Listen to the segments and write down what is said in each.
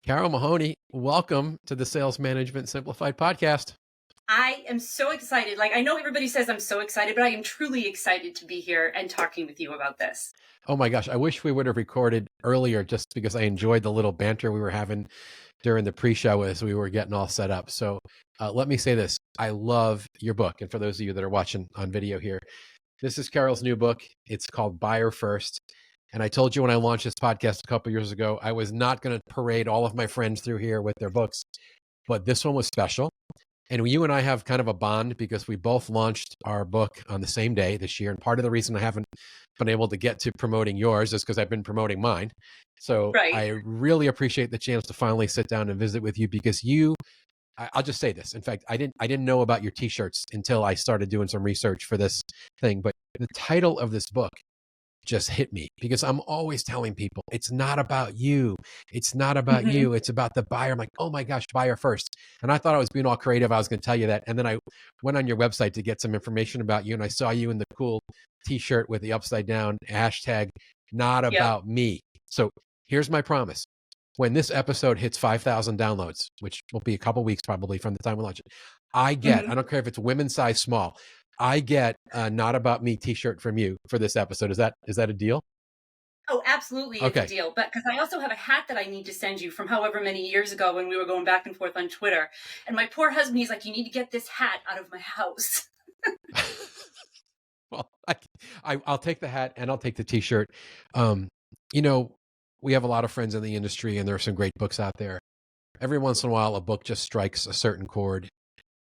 Carol Mahoney, welcome to the Sales Management Simplified podcast. I am so excited. I know everybody says I'm so excited, but I am truly excited to be here and talking with you about this. Oh my gosh, I wish we would have recorded earlier just because I enjoyed the little banter we were having during the pre-show as we were getting all set up. So let me say this. I love your book. And for those of you that are watching on video here, this is Carol's new book. It's called Buyer First. And I told you when I launched this podcast a couple years ago, I was not going to parade all of my friends through here with their books, but this one was special. And you and I have kind of a bond because we both launched our book on the same day this year. And part of the reason I haven't been able to get to promoting yours is because I've been promoting mine. So Right. I really appreciate the chance to finally sit down and visit with you because I'll just say this. In fact, I didn't know about your t-shirts until I started doing some research for this thing. But the title of this book just hit me because I'm always telling people it's not about you. It's not about hmm you. It's about the buyer. I'm like, oh my gosh, buyer first. And I thought I was being all creative. I was going to tell you that. And then I went on your website to get some information about you. And I saw you in the cool t-shirt with the upside down hashtag, not Yep. about me. So here's my promise. When this episode hits 5,000 downloads, which will be a couple weeks probably from the time we launch it, I hmm don't care if it's women's size small, I get a Not About Me t-shirt from you for this episode. Is that a deal? Oh, absolutely. It's a Okay. deal. But because I also have a hat that I need to send you from however many years ago when we were going back and forth on Twitter. And my poor husband, he's like, you need to get this hat out of my house. Well, I'll take the hat and I'll take the t-shirt. Um, you know, we have a lot of friends in the industry and there are some great books out there. Every once in a while, a book just strikes a certain chord.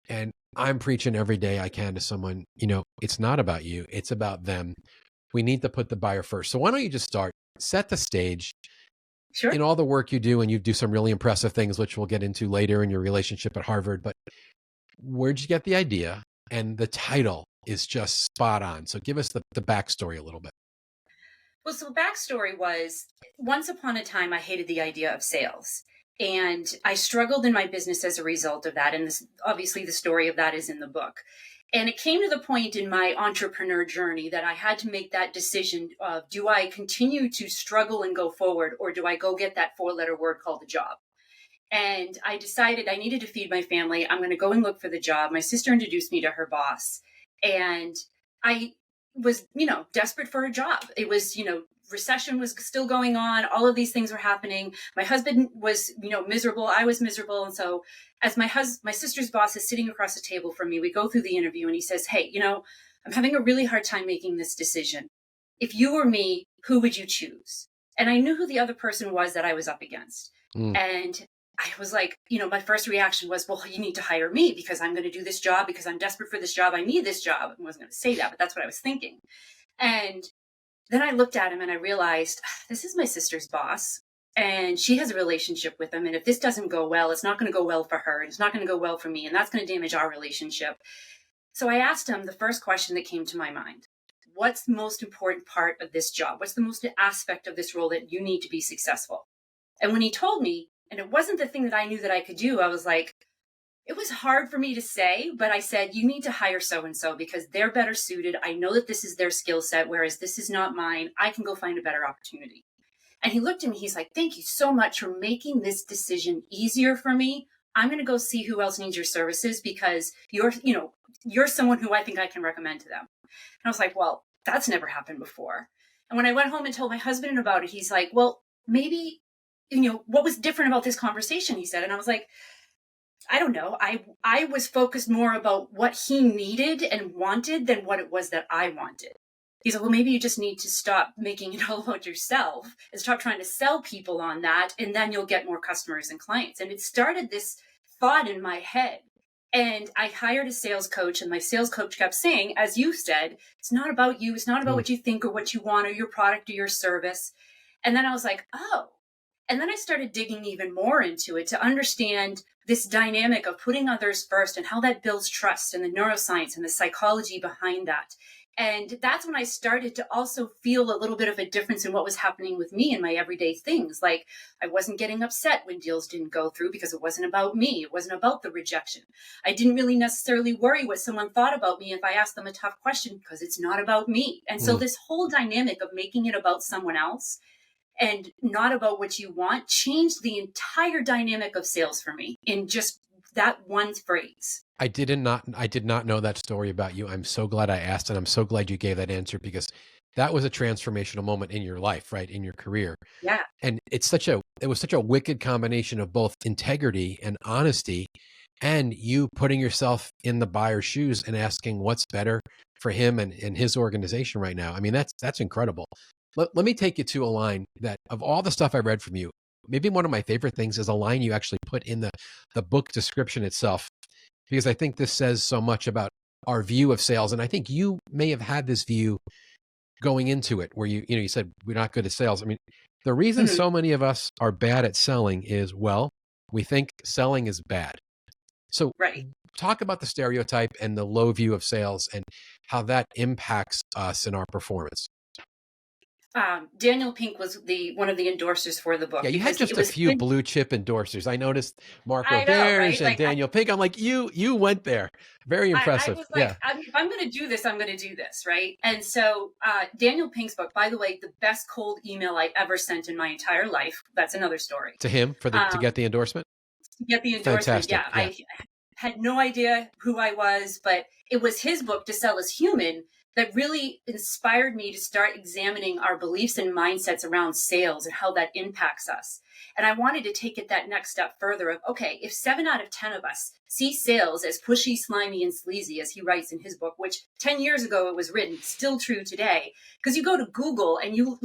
And I'm preaching every day I can to someone, it's not about you. It's about them. We need to put the buyer first. So why don't you just start, set the stage Sure. in all the work you do, and you do some really impressive things, which we'll get into later in your relationship at Harvard. But where'd you get the idea? And the title is just spot on. So give us the backstory a little bit. Well, so backstory was once upon a time, I hated the idea of sales. And I struggled in my business as a result of that. And this, obviously, the story of that is in the book. And it came to the point in my entrepreneur journey that I had to make that decision of do I continue to struggle and go forward, or do I go get that four-letter word called a job? And I decided I needed to feed my family. I'm going to go and look for the job. My sister introduced me to her boss. And I was, desperate for a job. It was, recession was still going on. All of these things were happening. My husband was, miserable. I was miserable. And so as my sister's boss is sitting across the table from me, we go through the interview and he says, hey, I'm having a really hard time making this decision. If you were me, who would you choose? And I knew who the other person was that I was up against. Mm. And I was like, my first reaction was, well, you need to hire me because I'm going to do this job because I'm desperate for this job. I need this job. I wasn't going to say that, but that's what I was thinking. And then I looked at him and I realized this is my sister's boss and she has a relationship with him. And if this doesn't go well, it's not going to go well for her. And it's not going to go well for me. And that's going to damage our relationship. So I asked him the first question that came to my mind. What's the most important part of this job? What's the most aspect of this role that you need to be successful? And when he told me, and it wasn't the thing that I knew that I could do, I was like, it was hard for me to say, but I said, you need to hire so-and-so because they're better suited. I know that this is their skill set, whereas this is not mine. I can go find a better opportunity. And he looked at me, he's like, thank you so much for making this decision easier for me. I'm going to go see who else needs your services because you're someone who I think I can recommend to them. And I was like, well, that's never happened before. And when I went home and told my husband about it, he's like, well, maybe, what was different about this conversation, he said. And I was like, I don't know. I was focused more about what he needed and wanted than what it was that I wanted. He's like, well, maybe you just need to stop making it all about yourself and stop trying to sell people on that. And then you'll get more customers and clients. And it started this thought in my head. And I hired a sales coach and my sales coach kept saying, as you said, it's not about you. It's not about what you think or what you want or your product or your service. And then I was like, oh. And then I started digging even more into it to understand this dynamic of putting others first and how that builds trust and the neuroscience and the psychology behind that. And that's when I started to also feel a little bit of a difference in what was happening with me in my everyday things. Like I wasn't getting upset when deals didn't go through because it wasn't about me. It wasn't about the rejection. I didn't really necessarily worry what someone thought about me if I asked them a tough question because it's not about me. And so this whole dynamic of making it about someone else and not about what you want changed the entire dynamic of sales for me in just that one phrase. I did not know that story about you. I'm so glad I asked, and I'm so glad you gave that answer because that was a transformational moment in your life, right? In your career. Yeah. And it was such a wicked combination of both integrity and honesty and you putting yourself in the buyer's shoes and asking what's better for him and his organization right now. I mean, that's incredible. Let me take you to a line that of all the stuff I read from you, maybe one of my favorite things is a line you actually put in the book description itself, because I think this says so much about our view of sales. And I think you may have had this view going into it where you said we're not good at sales. I mean, the reason Mhm. so many of us are bad at selling is, well, we think selling is bad. So Right. talk about the stereotype and the low view of sales and how that impacts us in our performance. Daniel Pink was the one of the endorsers for the book Yeah, you had because it just a was few him. blue chip endorsers. I noticed Mark I know, Roberge right? and Like Daniel Pink. I'm like, you went there. Very I impressive. was like, Yeah. if I'm going to do this, I'm going to do this, right? And so, Daniel Pink's book, by the way, the best cold email I ever sent in my entire life. That's another story. To him to get Um, the endorsement. to get the endorsement, Fantastic. yeah, Yeah. I had no idea who I was, but it was his book, To Sell Is Human, that really inspired me to start examining our beliefs and mindsets around sales and how that impacts us. And I wanted to take it that next step further of, okay, if 7 out of 10 of us see sales as pushy, slimy, and sleazy, as he writes in his book, which 10 years ago it was written, still true today, because you go to Google and you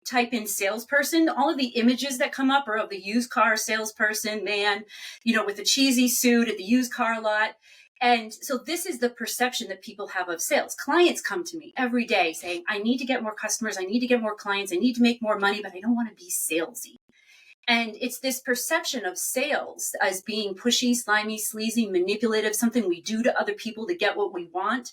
type in salesperson, all of the images that come up are of the used car salesperson, man, with the cheesy suit at the used car lot. And so this is the perception that people have of sales. Clients come to me every day saying, I need to get more customers. I need to get more clients. I need to make more money, but I don't want to be salesy. And it's this perception of sales as being pushy, slimy, sleazy, manipulative, something we do to other people to get what we want,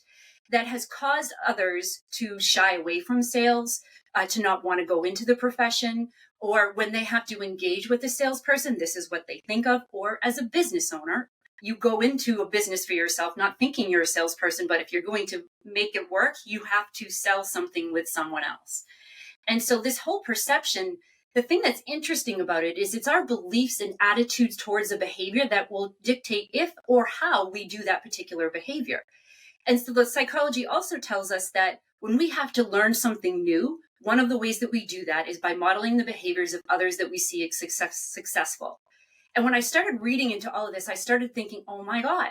that has caused others to shy away from sales, to not want to go into the profession, or when they have to engage with a salesperson, this is what they think of. Or as a business owner, you go into a business for yourself, not thinking you're a salesperson, but if you're going to make it work, you have to sell something with someone else. And so this whole perception, the thing that's interesting about it is it's our beliefs and attitudes towards a behavior that will dictate if or how we do that particular behavior. And so the psychology also tells us that when we have to learn something new, one of the ways that we do that is by modeling the behaviors of others that we see as successful. And when I started reading into all of this, I started thinking, oh my God,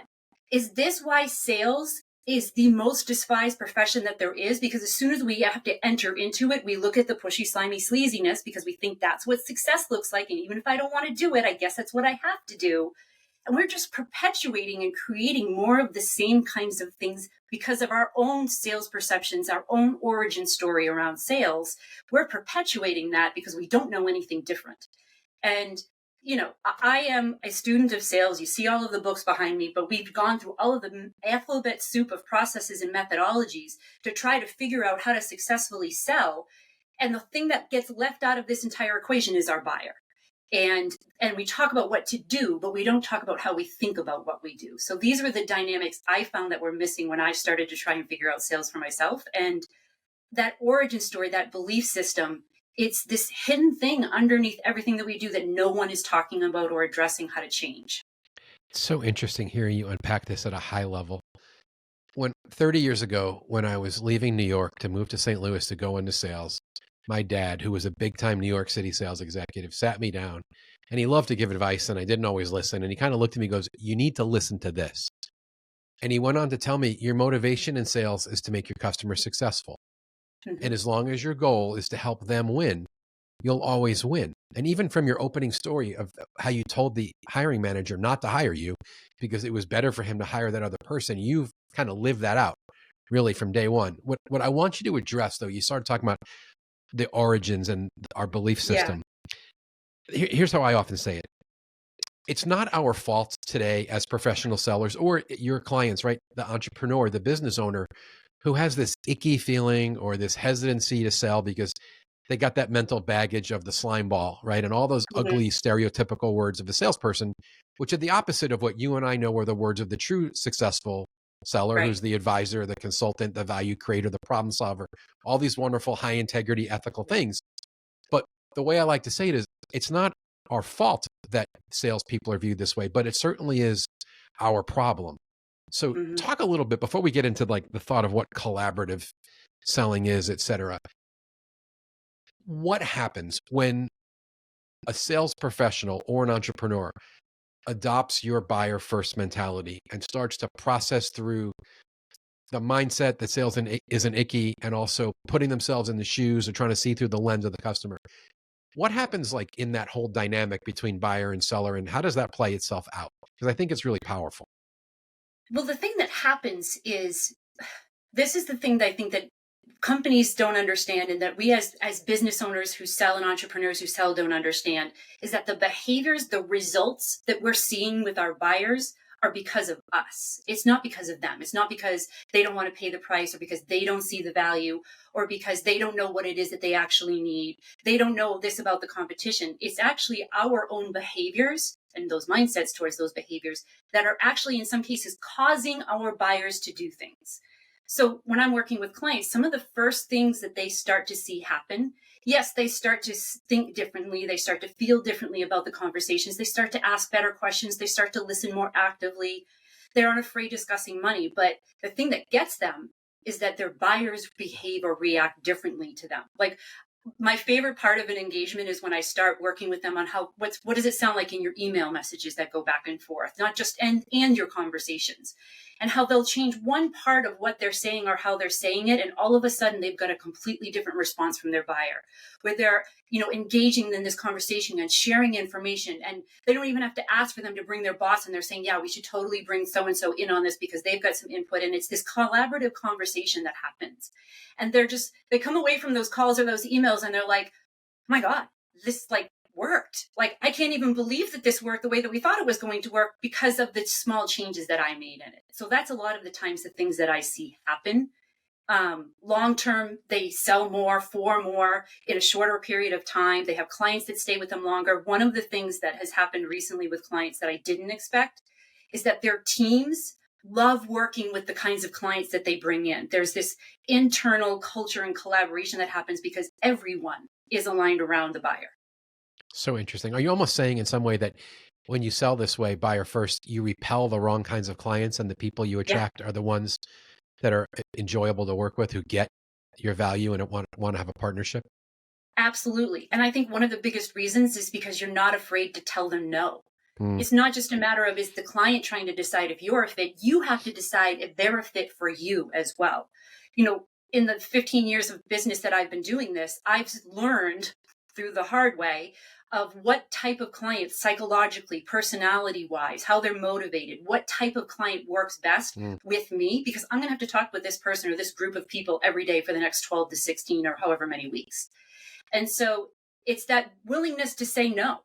is this why sales is the most despised profession that there is? Because as soon as we have to enter into it, we look at the pushy, slimy sleaziness because we think that's what success looks like. And even if I don't want to do it, I guess that's what I have to do. And we're just perpetuating and creating more of the same kinds of things because of our own sales perceptions, our own origin story around sales. We're perpetuating that because we don't know anything different. And I am a student of sales. You see all of the books behind me, but we've gone through all of the alphabet soup of processes and methodologies to try to figure out how to successfully sell. And the thing that gets left out of this entire equation is our buyer. And we talk about what to do, but we don't talk about how we think about what we do. So these were the dynamics I found that were missing when I started to try and figure out sales for myself. And that origin story, that belief system, it's this hidden thing underneath everything that we do that no one is talking about or addressing how to change. It's so interesting hearing you unpack this at a high level. When 30 years ago, when I was leaving New York to move to St. Louis to go into sales, my dad, who was a big time New York City sales executive, sat me down and he loved to give advice and I didn't always listen. And he kind of looked at me and goes, you need to listen to this. And he went on to tell me your motivation in sales is to make your customers successful. And Mhm. as long as your goal is to help them win, you'll always win. And even from your opening story of how you told the hiring manager not to hire you because it was better for him to hire that other person, you've kind of lived that out really from day one. What I want you to address, though, you started talking about the origins and our belief Yeah. system. Here's how I often say it. It's not our fault today as professional sellers or your clients, right? The entrepreneur, the business owner who has this icky feeling or this hesitancy to sell because they got that mental baggage of the slime ball, right? And all those Mhm. ugly stereotypical words of the salesperson, which are the opposite of what you and I know are the words of the true successful seller, Right. who's the advisor, the consultant, the value creator, the problem solver, all these wonderful high integrity ethical things. But the way I like to say it is, it's not our fault that salespeople are viewed this way, but it certainly is our problem. So Mhm. talk a little bit before we get into like the thought of what collaborative selling is, et cetera. What happens when a sales professional or an entrepreneur adopts your buyer first mentality and starts to process through the mindset that sales isn't icky, and also putting themselves in the shoes or trying to see through the lens of the customer? What happens like in that whole dynamic between buyer and seller, and how does that play itself out? Because I think it's really powerful. Well, the thing that happens is, this is the thing that I think that companies don't understand, and that we as business owners who sell and entrepreneurs who sell don't understand, is that the behaviors, the results that we're seeing with our buyers are because of us. It's not because of them. It's not because they don't want to pay the price, or because they don't see the value, or because they don't know what it is that they actually need. They don't know this about the competition. It's actually our own behaviors and those mindsets towards those behaviors that are actually in some cases causing our buyers to do things. So when I'm working with clients, some of the first things that they start to see happen, yes, they start to think differently. They start to feel differently about the conversations. They start to ask better questions. They start to listen more actively. They aren't afraid discussing money. But the thing that gets them is that their buyers behave or react differently to them. Like, my favorite part of an engagement is when I start working with them on what does it sound like in your email messages that go back and forth, not just and your conversations, and how they'll change one part of what they're saying or how they're saying it, and all of a sudden they've got a completely different response from their buyer, where they're engaging in this conversation and sharing information, and they don't even have to ask for them to bring their boss, and they're saying, yeah, we should totally bring so and so in on this because they've got some input, and it's this collaborative conversation that happens. And they come away from those calls or those emails and they're like, my God, this like worked. Like, I can't even believe that this worked the way that we thought it was going to work because of the small changes that I made in it. So that's a lot of the times the things that I see happen. Long term, they sell more for more in a shorter period of time. They have clients that stay with them longer. One of the things that has happened recently with clients that I didn't expect is that their teams love working with the kinds of clients that they bring in. There's this internal culture and collaboration that happens because everyone is aligned around the buyer. So interesting. Are you almost saying in some way that when you sell this way, buyer first, you repel the wrong kinds of clients, and the people you Yeah, attract are the ones that are enjoyable to work with, who get your value and want to have a partnership? absolutely. And I think one of the biggest reasons is because you're not afraid to tell them no. Mm. It's not just a matter of, is the client trying to decide if you're a fit? You have to decide if they're a fit for you as well. In the 15 years of business that I've been doing this, I've learned through the hard way of what type of client, psychologically, personality wise, how they're motivated, what type of client works best Mm. with me, because I'm going to have to talk with this person or this group of people every day for the next 12 to 16 or however many weeks. And so it's that willingness to say no.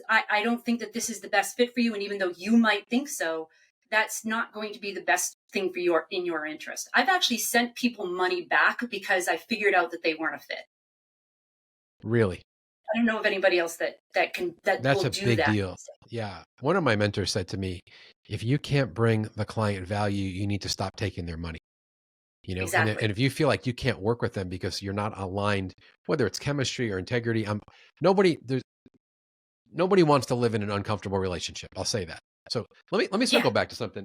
I don't think that this is the best fit for you. And even though you might think so, that's not going to be the best thing for in your interest. I've actually sent people money back because I figured out that they weren't a fit. Really? I don't know of anybody else that That's will a do big that. deal. Yeah. One of my mentors said to me, if you can't bring the client value, you need to stop taking their money. Exactly. And if you feel like you can't work with them because you're not aligned, whether it's chemistry or integrity, nobody there's nobody wants to live in an uncomfortable relationship. I'll say that. So let me Yeah. circle back to something.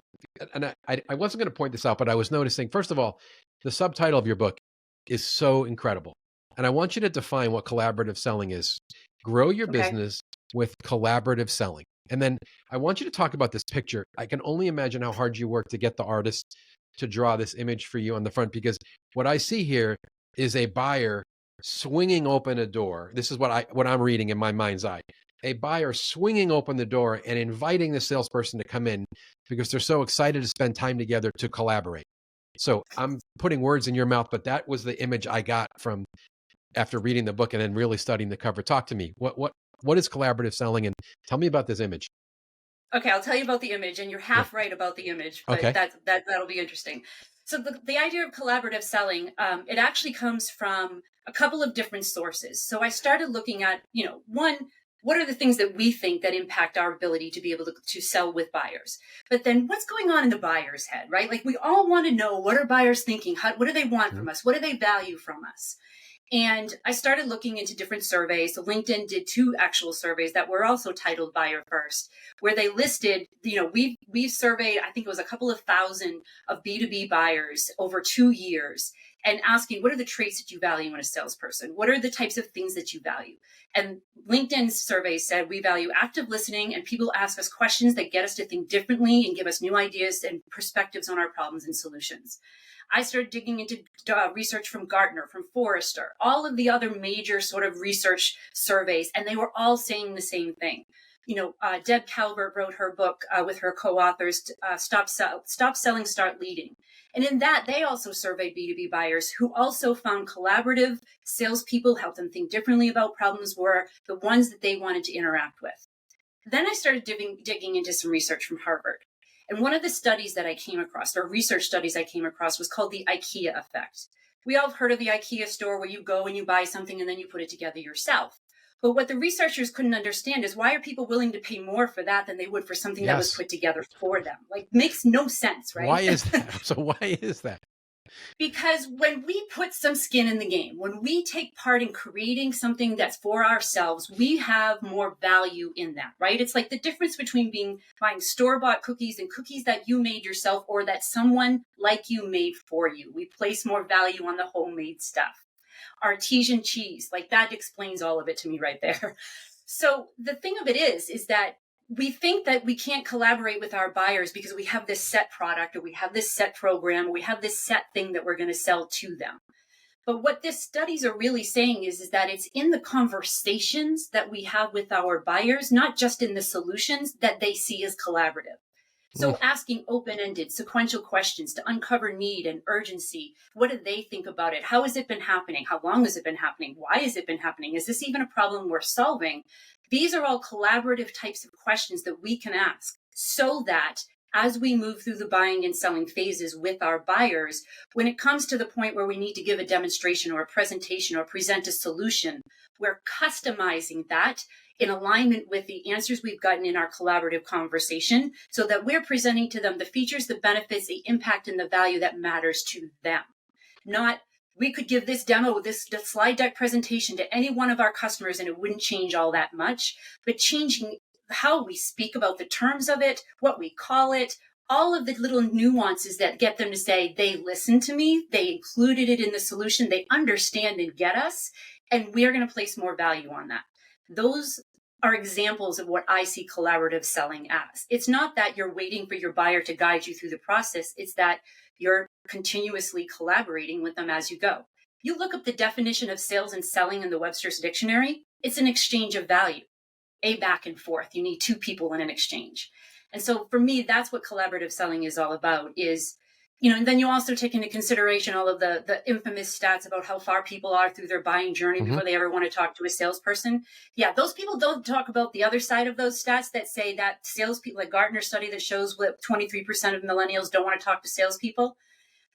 And I wasn't going to point this out, but I was noticing, first of all, the subtitle of your book is so incredible. And I want you to define what collaborative selling is. Grow your Okay. business with collaborative selling. And then I want you to talk about this picture. I can only imagine how hard you work to get the artist to draw this image for you on the front, because what I see here is a buyer swinging open a door. This is what I'm reading in my mind's eye. A buyer swinging open the door and inviting the salesperson to come in because they're so excited to spend time together to collaborate. So I'm putting words in your mouth, but that was the image I got from after reading the book and then really studying the cover. Talk to me. What is collaborative selling, and tell me about this image. Okay, I'll tell you about the image, and you're Yeah. half right about the image, but Okay. that'll be interesting. So the idea of collaborative selling, it actually comes from a couple of different sources. So I started looking at, one, what are the things that we think that impact our ability to be able to sell with buyers? But then what's going on in the buyer's head, right? Like, we all want to know, what are buyers thinking? What do they want Mhm. from us? What do they value from us? And I started looking into different surveys. So LinkedIn did 2 actual surveys that were also titled Buyer First, where they listed, we've surveyed, I think it was a couple of thousand of B2B buyers over 2 years, and asking, what are the traits that you value in a salesperson? What are the types of things that you value? And LinkedIn's survey said we value active listening, and people ask us questions that get us to think differently and give us new ideas and perspectives on our problems and solutions. I started digging into research from Gartner, from Forrester, all of the other major sort of research surveys, and they were all saying the same thing. Deb Calvert wrote her book with her co-authors, Stop Selling, Start Leading. And in that, they also surveyed B2B buyers who also found collaborative salespeople helped them think differently about problems were the ones that they wanted to interact with. Then I started digging into some research from Harvard. And one of the studies that I came across, or research studies I came across, was called the IKEA effect. We all have heard of the IKEA store where you go and you buy something and then you put it together yourself. But what the researchers couldn't understand is, why are people willing to pay more for that than they would for something that was put together for them? Like, makes no sense, right? Why is that? So why is that? Because when we put some skin in the game, when we take part in creating something that's for ourselves, we have more value in that, right? It's like the difference between buying store-bought cookies and cookies that you made yourself or that someone like you made for you. We place more value on the homemade stuff. Artesian cheese, like that explains all of it to me right there. So the thing of it is that we think that we can't collaborate with our buyers because we have this set product, or we have this set program, or we have this set thing that we're going to sell to them. But what these studies are really saying is that it's in the conversations that we have with our buyers, not just in the solutions that they see as collaborative. So asking open-ended, sequential questions to uncover need and urgency. What do they think about it? How has it been happening? How long has it been happening? Why has it been happening? Is this even a problem we're solving? These are all collaborative types of questions that we can ask, so that as we move through the buying and selling phases with our buyers, when it comes to the point where we need to give a demonstration or a presentation or present a solution, we're customizing that in alignment with the answers we've gotten in our collaborative conversation, so that we're presenting to them the features, the benefits, the impact, and the value that matters to them. Not, we could give this demo, this slide deck presentation to any one of our customers and it wouldn't change all that much, but changing how we speak about the terms of it, what we call it, all of the little nuances that get them to say, they listened to me, they included it in the solution, they understand and get us, and we're going to place more value on that. Those are examples of what I see collaborative selling as. It's not that you're waiting for your buyer to guide you through the process. It's that you're continuously collaborating with them as you go. You look up the definition of sales and selling in the Webster's Dictionary, it's an exchange of value, a back and forth. You need 2 people in an exchange. And so for me, that's what collaborative selling is all about, is, and then you also take into consideration all of the infamous stats about how far people are through their buying journey before they ever want to talk to a salesperson. Yeah, those people don't talk about the other side of those stats that say that salespeople, like Gartner study that shows what 23% of millennials don't want to talk to salespeople.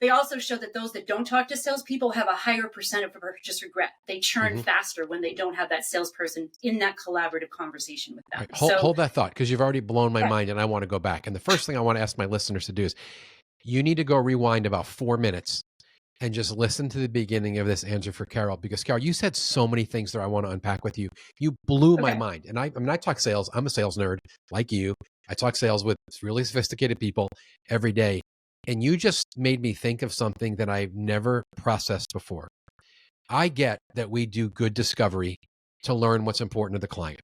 They also show that those that don't talk to salespeople have a higher percent of purchase regret. They churn faster when they don't have that salesperson in that collaborative conversation with them. Right. Hold that thought, because you've already blown my mind and I want to go back. And the first thing I want to ask my listeners to do is, you need to go rewind about 4 minutes and just listen to the beginning of this answer for Carole, because Carole, you said so many things that I want to unpack with you. You blew my mind. And I talk sales. I'm a sales nerd like you. I talk sales with really sophisticated people every day. And you just made me think of something that I've never processed before. I get that we do good discovery to learn what's important to the client.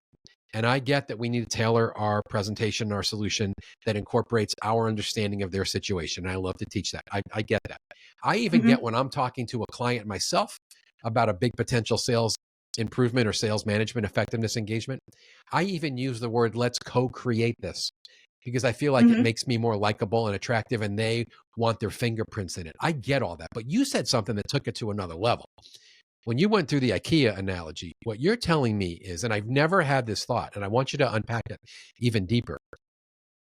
And I get that we need to tailor our presentation, our solution that incorporates our understanding of their situation. And I love to teach that. I get that. I even get when I'm talking to a client myself about a big potential sales improvement or sales management effectiveness engagement, I even use the word, let's co-create this, because I feel like it makes me more likable and attractive and they want their fingerprints in it. I get all that. But you said something that took it to another level. When you went through the IKEA analogy, what you're telling me is, and I've never had this thought, and I want you to unpack it even deeper,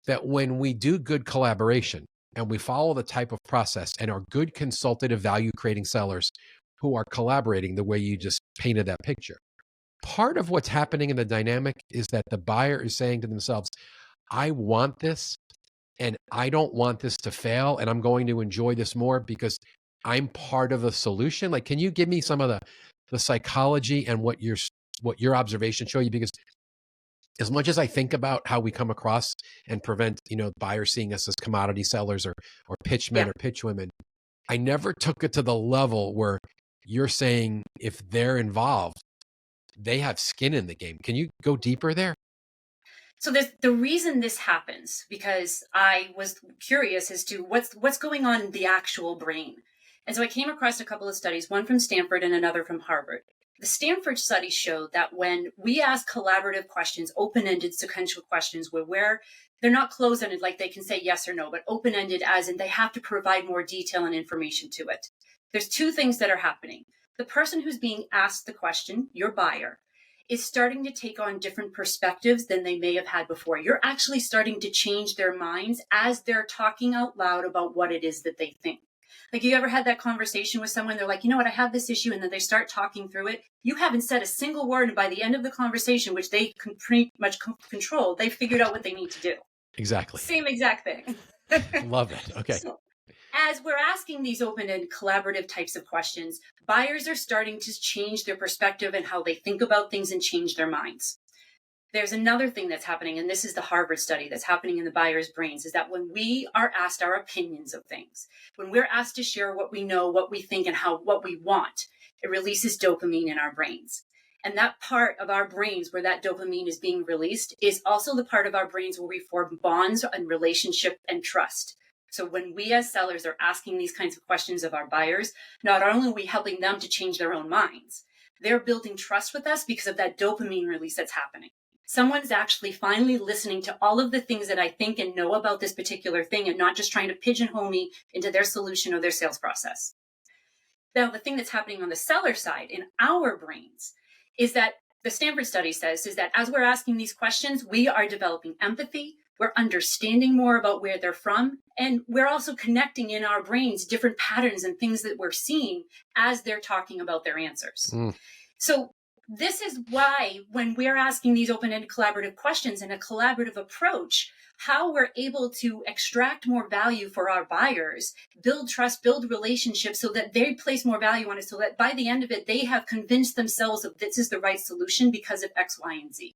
that when we do good collaboration and we follow the type of process and are good consultative value creating sellers who are collaborating the way you just painted that picture, part of what's happening in the dynamic is that the buyer is saying to themselves, I want this and I don't want this to fail, and I'm going to enjoy this more because I'm part of the solution. Like, can you give me some of the psychology and what your observations show you? Because as much as I think about how we come across and prevent, buyers seeing us as commodity sellers or pitch men Yeah. or pitch women, I never took it to the level where you're saying if they're involved, they have skin in the game. Can you go deeper there? So the reason this happens, because I was curious as to what's going on in the actual brain. And so I came across a couple of studies, one from Stanford and another from Harvard. The Stanford study showed that when we ask collaborative questions, open-ended sequential questions where they're not closed-ended, like they can say yes or no, but open-ended as in they have to provide more detail and information to it. There's two things that are happening. The person who's being asked the question, your buyer, is starting to take on different perspectives than they may have had before. You're actually starting to change their minds as they're talking out loud about what it is that they think. Like, you ever had that conversation with someone? They're like, you know what, I have this issue. And then they start talking through it. You haven't said a single word. And by the end of the conversation, which they can pretty much control, they figured out what they need to do. Exactly. Same exact thing. Love it. Okay. So, as we're asking these open and collaborative types of questions, buyers are starting to change their perspective and how they think about things and change their minds. There's another thing that's happening, and this is the Harvard study that's happening in the buyers' brains, is that when we are asked our opinions of things, when we're asked to share what we know, what we think, and what we want, it releases dopamine in our brains. And that part of our brains where that dopamine is being released is also the part of our brains where we form bonds and relationship and trust. So when we as sellers are asking these kinds of questions of our buyers, not only are we helping them to change their own minds, they're building trust with us because of that dopamine release that's happening. Someone's actually finally listening to all of the things that I think and know about this particular thing and not just trying to pigeonhole me into their solution or their sales process. Now, the thing that's happening on the seller side in our brains is that the Stanford study says is that as we're asking these questions, we are developing empathy, we're understanding more about where they're from, and we're also connecting in our brains different patterns and things that we're seeing as they're talking about their answers. So this is why when we're asking these open-ended collaborative questions in a collaborative approach, how we're able to extract more value for our buyers, build trust, build relationships so that they place more value on it, so that by the end of it, they have convinced themselves that this is the right solution because of X, Y, and Z.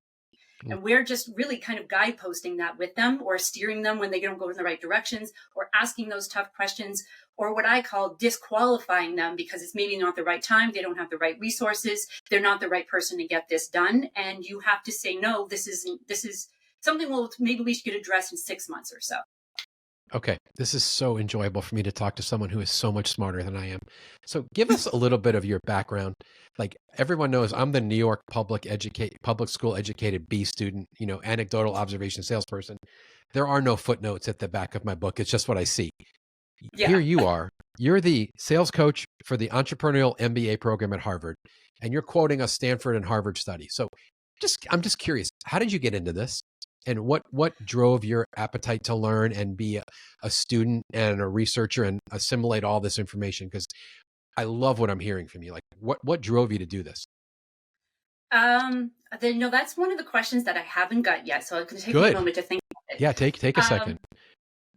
And we're just really kind of guideposting that with them, or steering them when they don't go in the right directions, or asking those tough questions, or what I call disqualifying them because it's maybe not the right time. They don't have the right resources. They're not the right person to get this done. And you have to say, no, this is something maybe we should address in 6 months or so. Okay. This is so enjoyable for me to talk to someone who is so much smarter than I am. So give us a little bit of your background. Like, everyone knows I'm the New York public school educated B student, anecdotal observation salesperson. There are no footnotes at the back of my book. It's just what I see. Yeah. Here you are. You're the sales coach for the Entrepreneurial MBA program at Harvard, and you're quoting a Stanford and Harvard study. So I'm just curious, how did you get into this? And what drove your appetite to learn and be a student and a researcher and assimilate all this information? Because I love what I'm hearing from you. Like, what drove you to do this? That's one of the questions that I haven't got yet. So I'm going to take a moment to think about it. Yeah, take a second.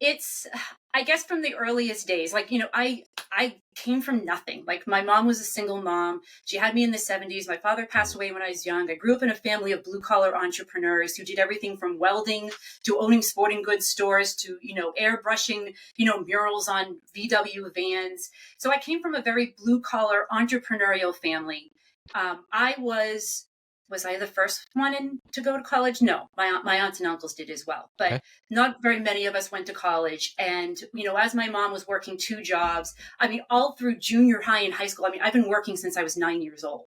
It's, I guess, from the earliest days, like, I came from nothing. Like, my mom was a single mom. She had me in the 70s. My father passed away when I was young. I grew up in a family of blue collar entrepreneurs who did everything from welding to owning sporting goods stores to, airbrushing, murals on VW vans. So I came from a very blue collar entrepreneurial family. Was I the first one to go to college? No, my aunts and uncles did as well, but not very many of us went to college. And, as my mom was working 2 jobs, all through junior high and high school, I've been working since I was 9 years old.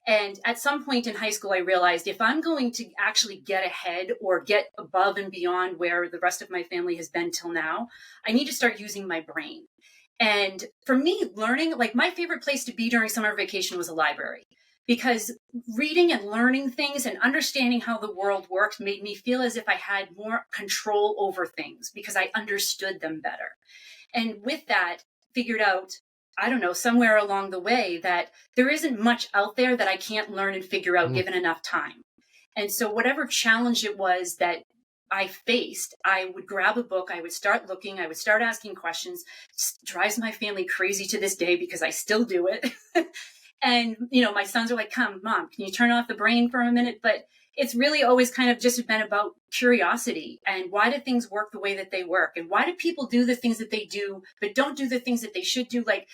And at some point in high school, I realized if I'm going to actually get ahead or get above and beyond where the rest of my family has been till now, I need to start using my brain. And for me, learning, like, my favorite place to be during summer vacation was a library. Because reading and learning things and understanding how the world works made me feel as if I had more control over things because I understood them better. And with that, figured out, I don't know, somewhere along the way that there isn't much out there that I can't learn and figure out given enough time. And so whatever challenge it was that I faced, I would grab a book, I would start looking, I would start asking questions. It drives my family crazy to this day because I still do it. And, my sons are like, come, mom, can you turn off the brain for a minute? But it's really always kind of just been about curiosity and why do things work the way that they work? And why do people do the things that they do, but don't do the things that they should do? Like,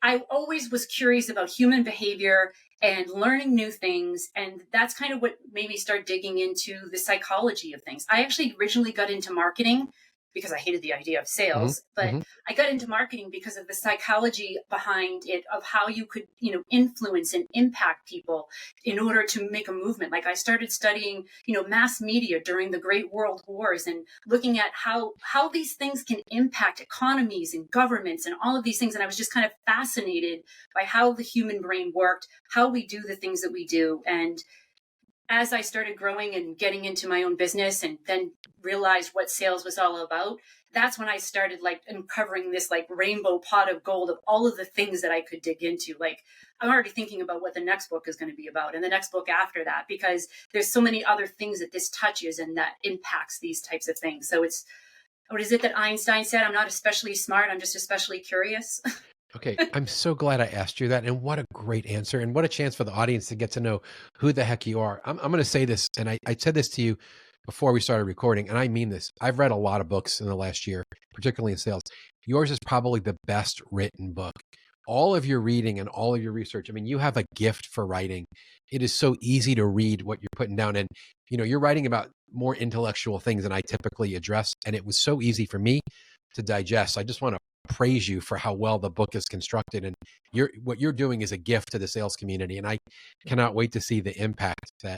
I always was curious about human behavior and learning new things. And that's kind of what made me start digging into the psychology of things. I actually originally got into marketing because I hated the idea of Hmm. sales, but Hmm. I got into marketing because of the psychology behind it, of how you could, influence and impact people in order to make a movement. Like I started studying, mass media during the Great World Wars and looking at how these things can impact economies and governments and all of these things. And I was just kind of fascinated by how the human brain worked, how we do the things that we do. And as I started growing and getting into my own business and then realized what sales was all about, that's when I started like uncovering this like rainbow pot of gold of all of the things that I could dig into. Like I'm already thinking about what the next book is going to be about and the next book after that, because there's so many other things that this touches and that impacts these types of things. So it's, what is it that Einstein said? I'm not especially smart. I'm just especially curious. Okay, I'm so glad I asked you that, and what a great answer, and what a chance for the audience to get to know who the heck you are. I'm going to say this, and I said this to you before we started recording, and I mean this. I've read a lot of books in the last year, particularly in sales. Yours is probably the best written book. All of your reading and all of your research, I mean, you have a gift for writing. It is so easy to read what you're putting down, and you're writing about more intellectual things than I typically address, and it was so easy for me to digest. I just want to praise you for how well the book is constructed, and what you're doing is a gift to the sales community, and I cannot wait to see the impact that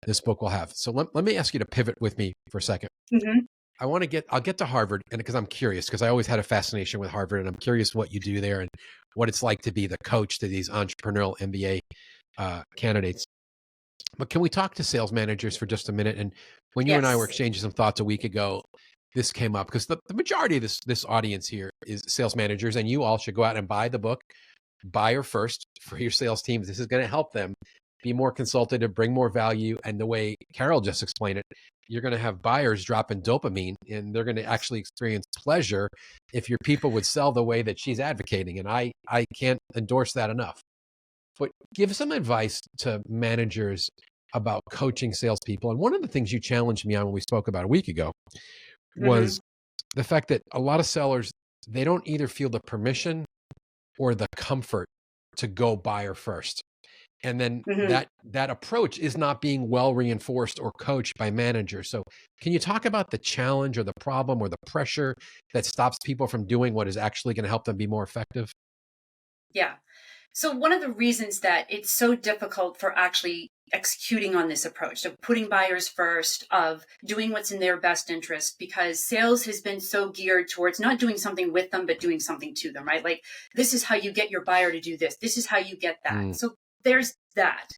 this book will have. So let me ask you to pivot with me for a second. Hmm. I'll get to Harvard, and because I'm curious, because I always had a fascination with Harvard, and I'm curious what you do there and what it's like to be the coach to these entrepreneurial MBA candidates. But can we talk to sales managers for just a minute? And when you and I were Yes. exchanging some thoughts a week ago, this came up because the majority of this audience here is sales managers, and you all should go out and buy the book, Buyer First, for your sales teams. This is going to help them be more consultative, bring more value. And the way Carole just explained it, you're going to have buyers dropping dopamine, and they're going to actually experience pleasure if your people would sell the way that she's advocating. And I can't endorse that enough. But give some advice to managers about coaching salespeople. And one of the things you challenged me on when we spoke about a week ago Hmm. was the fact that a lot of sellers, they don't either feel the permission or the comfort to go buyer first. And then Hmm. that approach is not being well reinforced or coached by managers. So can you talk about the challenge or the problem or the pressure that stops people from doing what is actually going to help them be more effective? Yeah. So one of the reasons that it's so difficult for actually executing on this approach of putting buyers first, of doing what's in their best interest, because sales has been so geared towards not doing something with them, but doing something to them, right? Like, this is how you get your buyer to do this. This is how you get that. Mm. So there's that.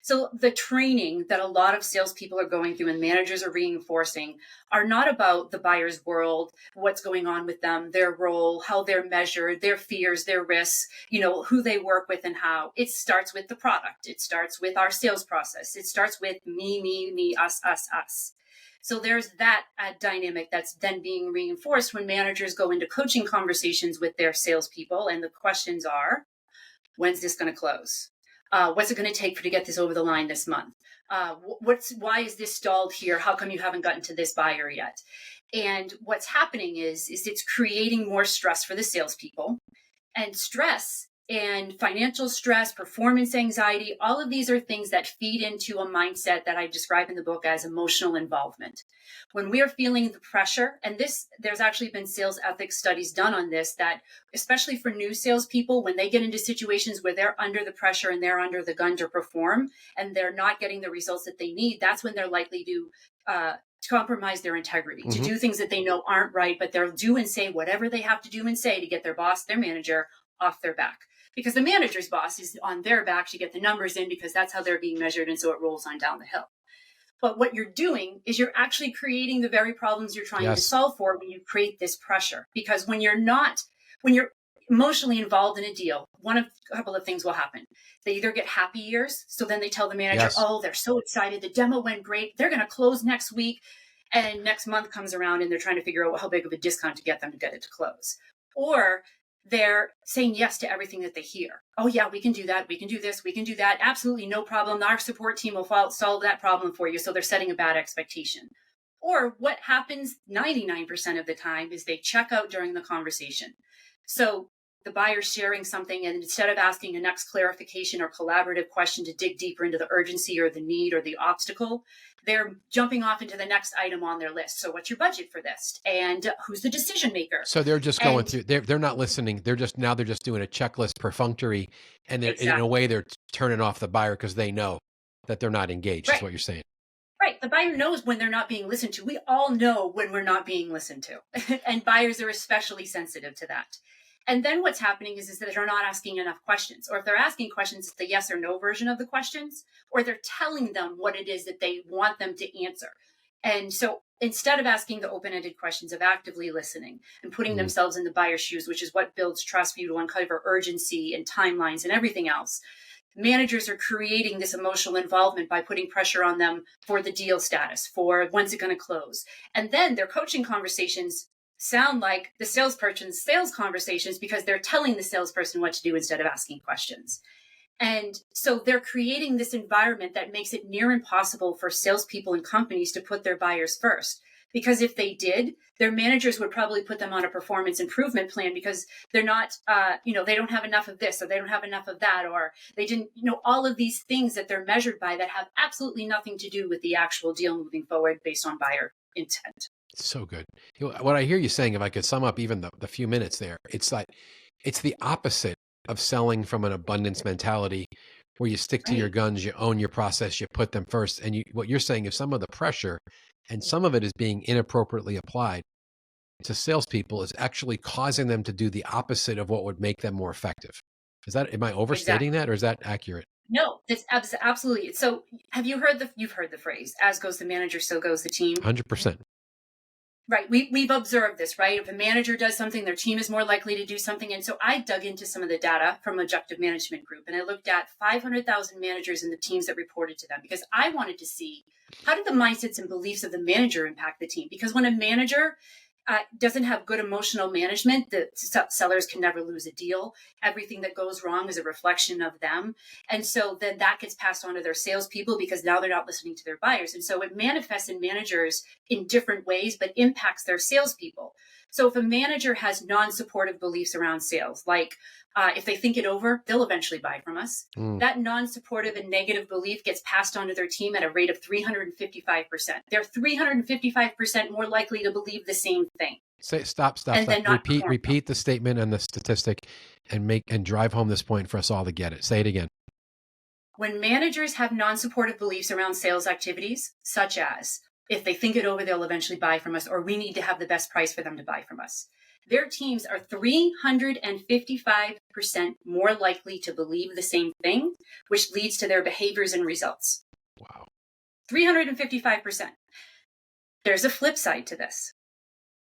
So the training that a lot of salespeople are going through and managers are reinforcing are not about the buyer's world, what's going on with them, their role, how they're measured, their fears, their risks, who they work with and how. It starts with the product. It starts with our sales process. It starts with me, us, us, us. So there's that dynamic that's then being reinforced when managers go into coaching conversations with their salespeople. And the questions are, when's this going to close? What's it going to take to get this over the line this month? Why is this stalled here? How come you haven't gotten to this buyer yet? And what's happening is it's creating more stress for the salespeople, and stress and financial stress, performance anxiety, all of these are things that feed into a mindset that I describe in the book as emotional involvement. When we are feeling the pressure, and there's actually been sales ethics studies done on this, that especially for new salespeople, when they get into situations where they're under the pressure and they're under the gun to perform and they're not getting the results that they need, that's when they're likely to compromise their integrity, to Hmm. do things that they know aren't right, but they'll do and say whatever they have to do and say to get their boss, their manager, off their back. Because the manager's boss is on their back to get the numbers in, because that's how they're being measured. And so it rolls on down the hill. But what you're doing is you're actually creating the very problems you're trying to Yes. solve for when you create this pressure. Because when you're emotionally involved in a deal, a couple of things will happen. They either get happy ears, so then they tell the manager, Yes. oh, they're so excited, the demo went great, they're going to close next week. And next month comes around and they're trying to figure out how big of a discount to get them to get it to close. Or they're saying yes to everything that they hear. Oh yeah, we can do that. We can do this. We can do that. Absolutely no problem. Our support team will solve that problem for you. So they're setting a bad expectation. Or what happens 99% of the time is they check out during the conversation. So the buyer's sharing something, and instead of asking a next clarification or collaborative question to dig deeper into the urgency or the need or the obstacle, they're jumping off into the next item on their list. So what's your budget for this? And who's the decision maker? So they're just going And through, they're not listening. They're just doing a checklist perfunctory, and they're in a exactly. way they're turning off the buyer because they know that they're not engaged, is Right. what you're saying. Right. The buyer knows when they're not being listened to. We all know when we're not being listened to. And buyers are especially sensitive to that. And then what's happening is that they're not asking enough questions. Or if they're asking questions, it's the yes or no version of the questions, or they're telling them what it is that they want them to answer. And so instead of asking the open-ended questions, of actively listening and putting Mm. themselves in the buyer's shoes, which is what builds trust for you to uncover urgency and timelines and everything else, managers are creating this emotional involvement by putting pressure on them for the deal status, for when's it going to close. And then their coaching conversations sound like the salesperson's sales conversations because they're telling the salesperson what to do instead of asking questions. And so they're creating this environment that makes it near impossible for salespeople and companies to put their buyers first. Because if they did, their managers would probably put them on a performance improvement plan because they're not, they don't have enough of this, or they don't have enough of that, or they didn't, all of these things that they're measured by that have absolutely nothing to do with the actual deal moving forward based on buyer intent. So good. What I hear you saying, if I could sum up even the few minutes there, it's like it's the opposite of selling from an abundance mentality where you stick to your Right. guns, you own your process, you put them first. And what you're saying is some of the pressure and some of it is being inappropriately applied to salespeople is actually causing them to do the opposite of what would make them more effective. Am I overstating Exactly. that, or is that accurate? No, it's absolutely. So have you've heard the phrase, as goes the manager, so goes the team. 100%. Right. We've observed this, right? If a manager does something, their team is more likely to do something. And so I dug into some of the data from Objective Management Group, and I looked at 500,000 managers and the teams that reported to them because I wanted to see how did the mindsets and beliefs of the manager impact the team? Because when a manager doesn't have good emotional management, the sellers can never lose a deal. Everything that goes wrong is a reflection of them. And so then that gets passed on to their salespeople because now they're not listening to their buyers. And so it manifests in managers in different ways, but impacts their salespeople. So if a manager has non-supportive beliefs around sales, like if they think it over, they'll eventually buy from us. Mm. That non-supportive and negative belief gets passed on to their team at a rate of 355%. They're 355% more likely to believe the same thing Stop. and then not perform well. Repeat the statement and the statistic and drive home this point for us all to get it. Say it again. When managers have non-supportive beliefs around sales activities, such as if they think it over, they'll eventually buy from us, or we need to have the best price for them to buy from us, their teams are 355% more likely to believe the same thing, which leads to their behaviors and results. Wow. 355%. There's a flip side to this.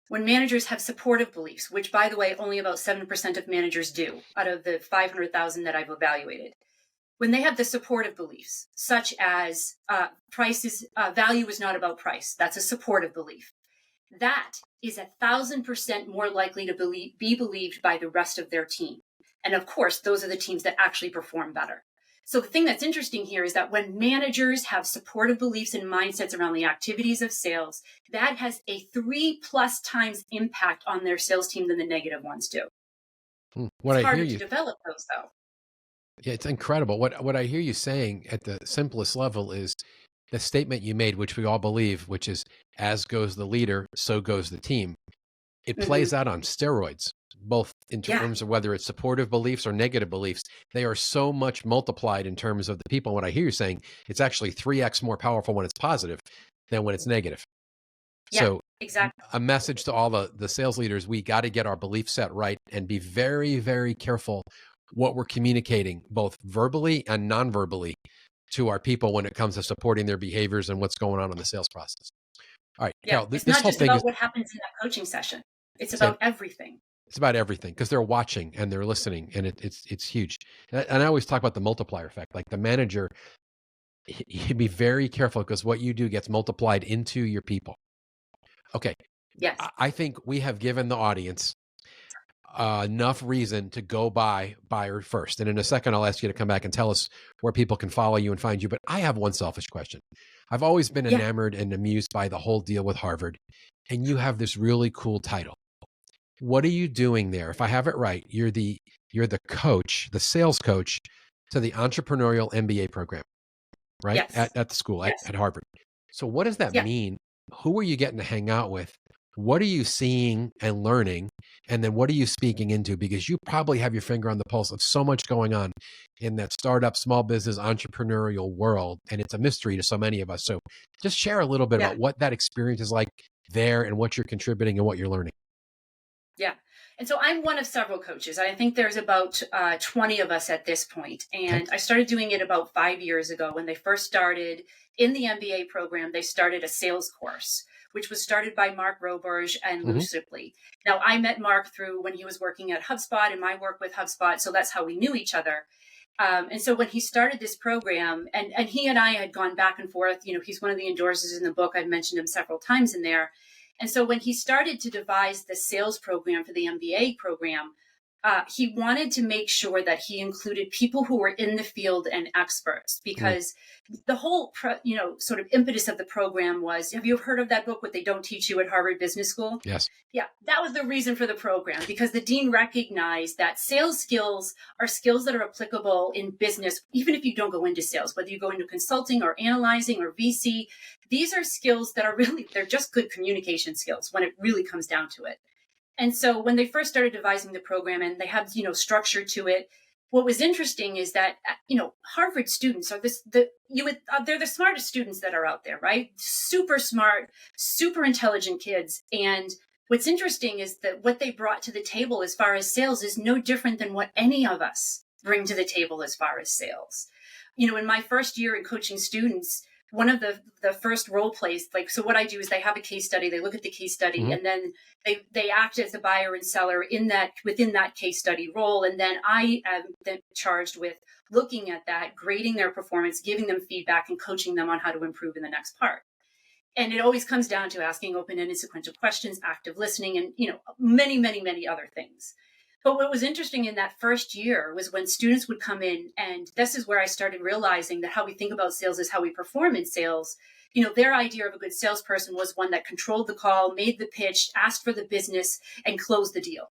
When managers have supportive beliefs, which, by the way, only about 7% of managers do out of the 500,000 that I've evaluated, when they have the supportive beliefs, such as value is not about price, that's a supportive belief. That is 1,000% more likely to be believed by the rest of their team. And of course, those are the teams that actually perform better. So the thing that's interesting here is that when managers have supportive beliefs and mindsets around the activities of sales, that has a 3+ times impact on their sales team than the negative ones do. What It's I hear harder to you, develop those, though. yeah, it's incredible. What I hear you saying at the simplest level is the statement you made, which we all believe, which is as goes the leader, so goes the team. It Mm-hmm. plays out on steroids, both in Yeah. terms of whether it's supportive beliefs or negative beliefs. They are so much multiplied in terms of the people. What I hear you saying, it's actually 3x more powerful when it's positive than when it's negative. Yeah, So exactly. a message to all the sales leaders, we got to get our belief set right and be very, very careful what we're communicating, both verbally and non-verbally, to our people when it comes to supporting their behaviors and what's going on in the sales process. All right, Yeah. Carole, It's this not whole just thing is about what happens in that coaching session. It's same. about everything. It's about everything because they're watching and they're listening, and it's huge. And I always talk about the multiplier effect. Like the manager, you be very careful because what you do gets multiplied into your people. Okay, Yes. I think we have given the audience enough reason to go buy buyer first. And in a second, I'll ask you to come back and tell us where people can follow you and find you. But I have one selfish question. I've always been Yeah. enamored and amused by the whole deal with Harvard, and you have this really cool title. What are you doing there? If I have it right, you're the coach, the sales coach to the Entrepreneurial MBA program, right? Yes. At the school Yes. at Harvard. So what does that Yeah. mean? Who are you getting to hang out with? What are you seeing and learning? And then what are you speaking into? Because you probably have your finger on the pulse of so much going on in that startup, small business, entrepreneurial world. And it's a mystery to so many of us. So just share a little bit Yeah. about what that experience is like there and what you're contributing and what you're learning. Yeah. And so I'm one of several coaches. I think there's about 20 of us at this point. Okay. And I started doing it about 5 years ago. When they first started in the MBA program, they started a sales course, which was started by Mark Roberge and Lou Hmm. Sipley. Now, I met Mark through when he was working at HubSpot and my work with HubSpot. So that's how we knew each other. And so when he started this program, and he and I had gone back and forth, he's one of the endorsers in the book. I've mentioned him several times in there. And so when he started to devise the sales program for the MBA program, he wanted to make sure that he included people who were in the field and experts, Mm. because the whole, sort of impetus of the program was, have you heard of that book, What They Don't Teach You at Harvard Business School? Yes. Yeah, that was the reason for the program, because the dean recognized that sales skills are skills that are applicable in business, even if you don't go into sales, whether you go into consulting or analyzing or VC. These are skills that are really, they're just good communication skills when it really comes down to it. And so when they first started devising the program and they had, structure to it, what was interesting is that, Harvard students are they're the smartest students that are out there, right? Super smart, super intelligent kids. And what's interesting is that what they brought to the table as far as sales is no different than what any of us bring to the table as far as sales. In my first year in coaching students, one of the first role plays, like, so what I do is they have a case study, they look at the case study, Hmm. and then they act as a buyer and seller within that case study role. And then I am then charged with looking at that, grading their performance, giving them feedback, and coaching them on how to improve in the next part. And it always comes down to asking open-ended sequential questions, active listening, and many, many, many other things. But what was interesting in that first year was when students would come in, and this is where I started realizing that how we think about sales is how we perform in sales. Their idea of a good salesperson was one that controlled the call, made the pitch, asked for the business, and closed the deal.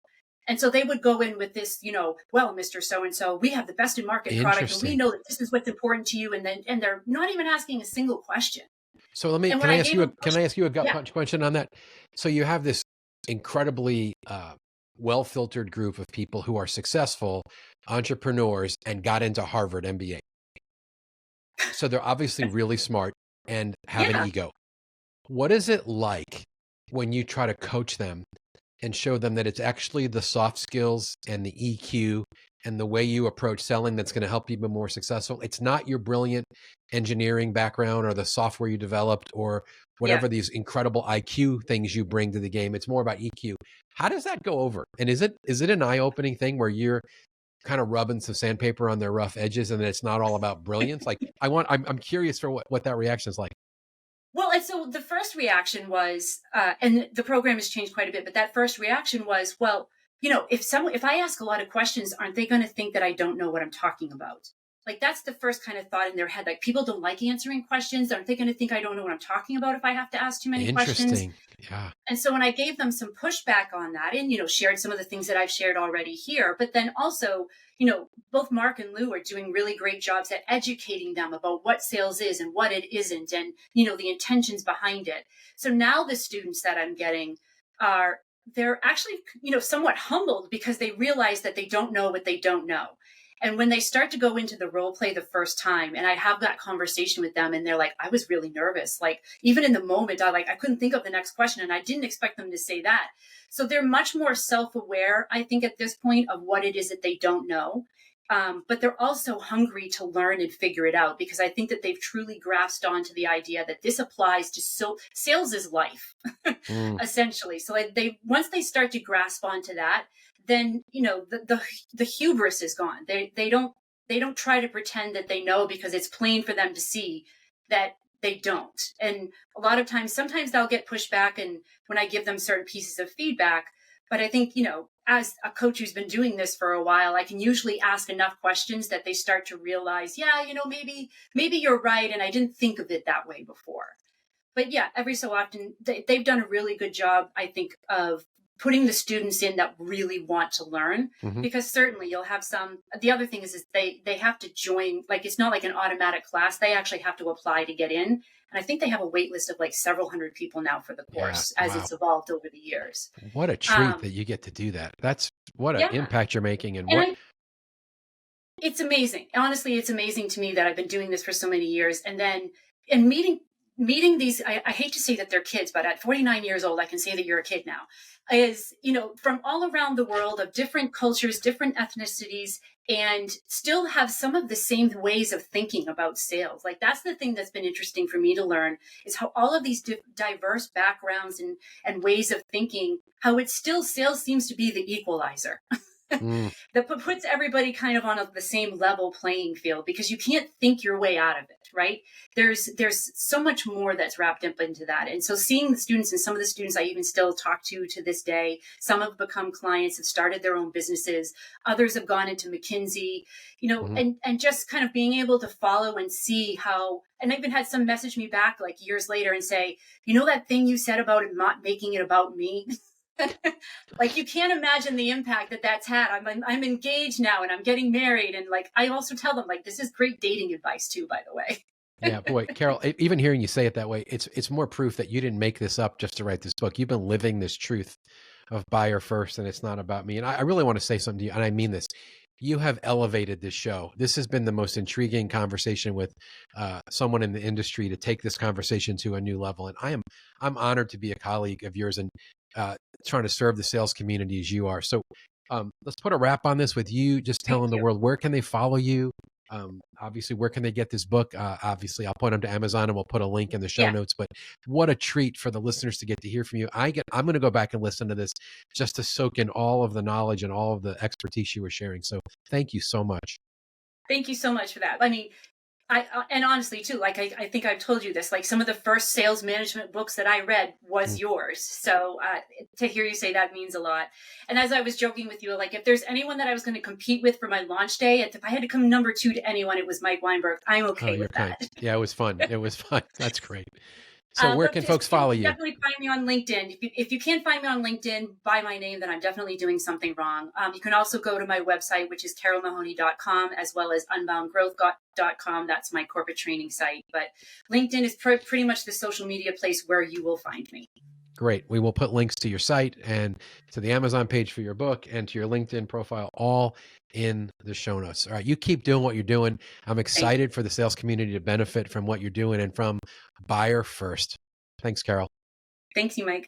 And so they would go in with this, well, Mr. So-and-so, we have the best in market product, and we Interesting. know that this is what's important to you. And they're not even asking a single question. So And when can I I ask gave you them, can I ask you a gut yeah, punch question on that? So you have this incredibly well-filtered group of people who are successful entrepreneurs and got into Harvard MBA. So they're obviously really smart and have an yeah, ego. What is it like when you try to coach them and show them that it's actually the soft skills and the EQ and the way you approach selling that's going to help you be more successful? It's not your brilliant engineering background or the software you developed or yeah. whatever these incredible IQ things you bring to the game. It's more about EQ. How does that go over? And is it an eye-opening thing where you're kind of rubbing some sandpaper on their rough edges and it's not all about brilliance? Like I'm curious for what that reaction is like. Well, and so the first reaction was, and the program has changed quite a bit, but that first reaction was, well, if I ask a lot of questions, aren't they going to think that I don't know what I'm talking about? Like, that's the first kind of thought in their head. Like, people don't like answering questions. Aren't they going to think I don't know what I'm talking about if I have to ask too many questions? Interesting. Yeah. And so when I gave them some pushback on that and, shared some of the things that I've shared already here, but then also, both Mark and Lou are doing really great jobs at educating them about what sales is and what it isn't and, the intentions behind it. So now the students that I'm getting they're actually, somewhat humbled because they realize that they don't know what they don't know. And when they start to go into the role play the first time, and I have that conversation with them, and they're like, I was really nervous. Like, even in the moment, I couldn't think of the next question, and I didn't expect them to say that. So they're much more self-aware, I think, at this point of what it is that they don't know. But they're also hungry to learn and figure it out, because I think that they've truly grasped onto the idea that this applies to sales is life, Mm. essentially. So once they start to grasp onto that, then the hubris is gone. They don't try to pretend that they know, because it's plain for them to see that they don't. And a lot of times, sometimes they'll get pushed back, and when I give them certain pieces of feedback, but I think as a coach who's been doing this for a while, I can usually ask enough questions that they start to realize, yeah, maybe you're right. And I didn't think of it that way before. But yeah, every so often they've done a really good job, I think, of putting the students in that really want to learn, Hmm. because certainly you'll have some. The other thing is they have to join, like it's not like an automatic class. They actually have to apply to get in. And I think they have a wait list of like several hundred people now for the Yeah. course as Wow. it's evolved over the years. What a treat that Um, you get to do that. That's what an yeah. impact you're making, and And what. it's amazing. Honestly, it's amazing to me that I've been doing this for so many years. And then and meeting these, I hate to say that they're kids, but at 49 years old, I can say that you're a kid now, is, from all around the world of different cultures, different ethnicities, and still have some of the same ways of thinking about sales. Like that's the thing that's been interesting for me to learn, is how all of these diverse backgrounds and ways of thinking, how it's still sales seems to be the equalizer. Mm, That puts everybody kind of on the same level playing field, because you can't think your way out of it, right? There's so much more that's wrapped up into that. And so seeing the students, and some of the students I even still talk to this day, some have become clients, have started their own businesses, others have gone into McKinsey, mhm. and just kind of being able to follow and see how. And I even had some message me back like years later and say, that thing you said about it not making it about me. Like you can't imagine the impact that that's had. I'm engaged now and I'm getting married, and like I also tell them, like, this is great dating advice too, by the way. Yeah, boy, Carole, even hearing you say it that way, it's more proof that you didn't make this up just to write this book. You've been living this truth of buyer first, and it's not about me. And I really want to say something to you, and I mean this. You have elevated this show. This has been the most intriguing conversation with someone in the industry to take this conversation to a new level. And I'm honored to be a colleague of yours, and uh, trying to serve the sales community as you are. So let's put a wrap on this with you just Thank telling the you. world, where can they follow you? Obviously, where can they get this book? Obviously, I'll point them to Amazon, and we'll put a link in the show Yeah. notes. But what a treat for the listeners to get to hear from you. I'm going to go back and listen to this just to soak in all of the knowledge and all of the expertise you were sharing. So thank you so much. Thank you so much for that. I mean, and honestly too, like I think I've told you this, like some of the first sales management books that I read was Mm. yours. So to hear you say that means a lot. And as I was joking with you, like if there's anyone that I was going to compete with for my launch day, if I had to come number 2 to anyone, it was Mike Weinberg. I'm Oh, okay you're with kind. that. Yeah, it was fun. It was fun. That's great. So where But can folks you follow can you? definitely find me on LinkedIn. If you can't find me on LinkedIn by my name, then I'm definitely doing something wrong. You can also go to my website, which is carolmahoney.com, as well as unboundgrowth.com. That's my corporate training site. But LinkedIn is pretty much the social media place where you will find me. Great. We will put links to your site and to the Amazon page for your book and to your LinkedIn profile, all in the show notes. All right. You keep doing what you're doing. I'm Thank you. excited for the sales community to benefit from what you're doing and from buyer first. Thanks, Carole. Thanks, you, Mike.